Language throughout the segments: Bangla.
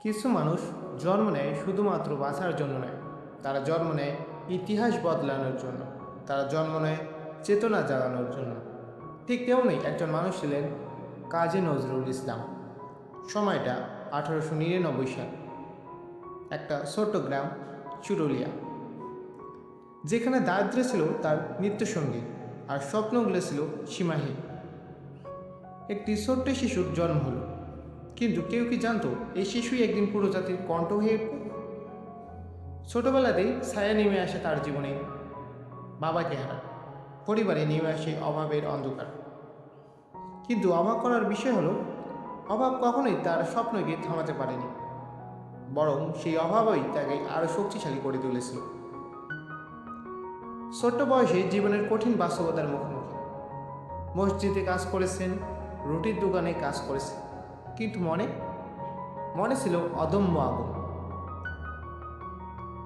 কিছু মানুষ জন্ম নেয় শুধুমাত্র বাঁচার জন্য নয়, তারা জন্ম নেয় ইতিহাস বদলানোর জন্য, তারা জন্ম নেয় চেতনা জাগানোর জন্য। ঠিক তেমনই একজন মানুষ ছিলেন কাজী নজরুল ইসলাম। সময়টা 1899 সাল। একটা ছোট্ট গ্রাম চুরুলিয়া, যেখানে দারিদ্র্য ছিল তার নিত্যসঙ্গী আর স্বপ্নগুলো ছিল সীমাহীন। একটি ছোট্ট শিশুর জন্ম হলো, কিন্তু কেউ কি জানতো এই শিশুই একদিন পুরো জাতির কণ্ঠ হয়ে উঠবে? ছোটবেলাতেই ছায়া নেমে আসে তার জীবনে। বাবাকে হারান, পরিবারে নেমে আসে অভাবের অন্ধকার। কিন্তু অবাক করার বিষয় হলো, অভাব কখনোই তার স্বপ্নকে থামাতে পারেনি, বরং সেই অভাবই তাকে আরও শক্তিশালী করে তুলেছিল। ছোট্ট বয়সে জীবনের কঠিন বাস্তবতার মুখোমুখি। মসজিদে কাজ করেছেন, রুটির দোকানে কাজ করেছেন, কিন্তু মনে মনে ছিল অদম্য আগুন।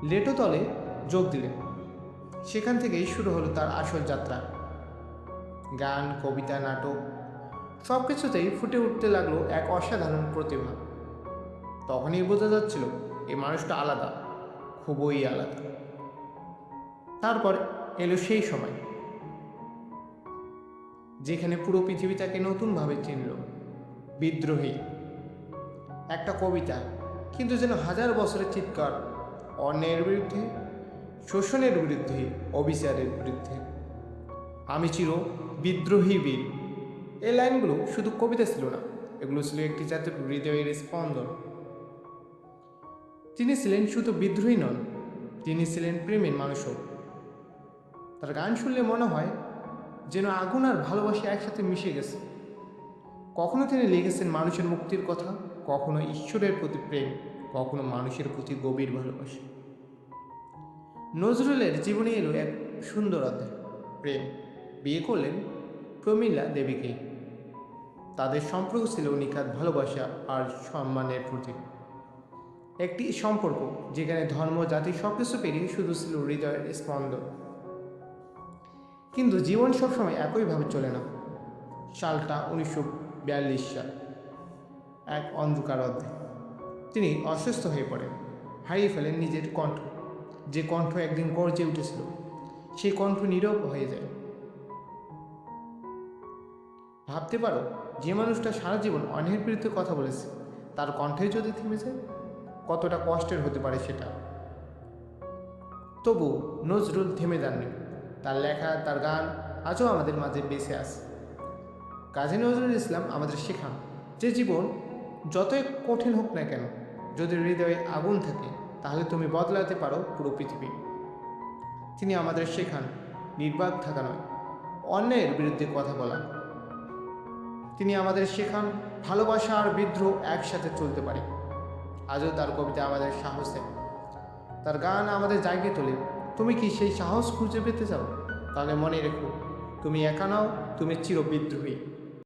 লেটো দলে যোগ দিলেন। সেখান থেকেই শুরু হলো তার আসল যাত্রা। গান, কবিতা, নাটক সব কিছুতেই ফুটে উঠতে লাগলো এক অসাধারণ প্রতিভা। তখনই বোঝা যাচ্ছিল এই মানুষটা আলাদা, খুবই আলাদা। তারপর এলো সেই সময় যেখানে পুরো পৃথিবী তাকে নতুনভাবে চিনল। বিদ্রোহী, একটা কবিতা, কিন্তু যেন হাজার বছরের চিৎকার, অন্যায়ের বিরুদ্ধে, শোষণের বিরুদ্ধে, অবিচারের বিরুদ্ধে। আমি চির বিদ্রোহী বীর। এই লাইনগুলো শুধু কবিতা ছিল না, এগুলো ছিল একটি জাতির হৃদয়ের স্পন্দন। তিনি ছিলেন শুধু বিদ্রোহী নন, তিনি ছিলেন প্রেমের মানুষও। তার গান শুনলে মনে হয় যেন আগুন আর ভালোবাসা একসাথে মিশে গেছে। কখনো তিনি লিখেছেন মানুষের মুক্তির কথা, কখনো ঈশ্বরের প্রতি প্রেম, কখনো মানুষের প্রতি গভীর ভালোবাসা। নজরুলের জীবনে এলো এক সুন্দর অধ্যায়, প্রেম। বিয়ে করলেন প্রমীলা দেবীকে। তাদের সম্পর্ক ছিল নিখাত ভালোবাসা আর সম্মানের প্রতি। একটি সম্পর্ক যেখানে ধর্ম, জাতি সবকিছু পেরিয়ে শুধু ছিল হৃদয়ের স্পন্দন। কিন্তু জীবন সবসময় একইভাবে চলে না। সালটা 1942 সাল, এক অন্ধকার অধ্যায়। তিনি অসুস্থ হয়ে পড়েন, হারিয়ে ফেলেন নিজের কণ্ঠ। যে কণ্ঠ একদিন গর্জে উঠেছিল, সেই কণ্ঠ নীরব হয়ে যায়। ভাবতে পারো, যে মানুষটা সারা জীবন অন্যের বিরুদ্ধে কথা বলেছে, তার কণ্ঠে যদি থেমে যায়, কতটা কষ্টের হতে পারে সেটা। তবু নজরুল থেমে যাননি। তার লেখা, তার গান আজও আমাদের মাঝে বেঁচে আছে। কাজী নজরুল ইসলাম আমাদের শেখান যে জীবন যতই কঠিন হোক না কেন, যদি হৃদয়ে আগুন থাকে, তাহলে তুমি বদলাতে পারো পুরো পৃথিবী। তিনি আমাদের শেখান নির্বাক থাকা নয়, অন্যের বিরুদ্ধে কথা বলা। তিনি আমাদের শেখান ভালোবাসা আর বিদ্রোহ একসাথে চলতে পারে। আজও তার কবিতা আমাদের সাহস দেয়, তার গান আমাদের জাগিয়ে তোলে। তুমি কি সেই সাহস খুঁজে পেতে চাও? তাহলে মনে রেখো, তুমি একা নাও, তুমি চির বিদ্রোহী।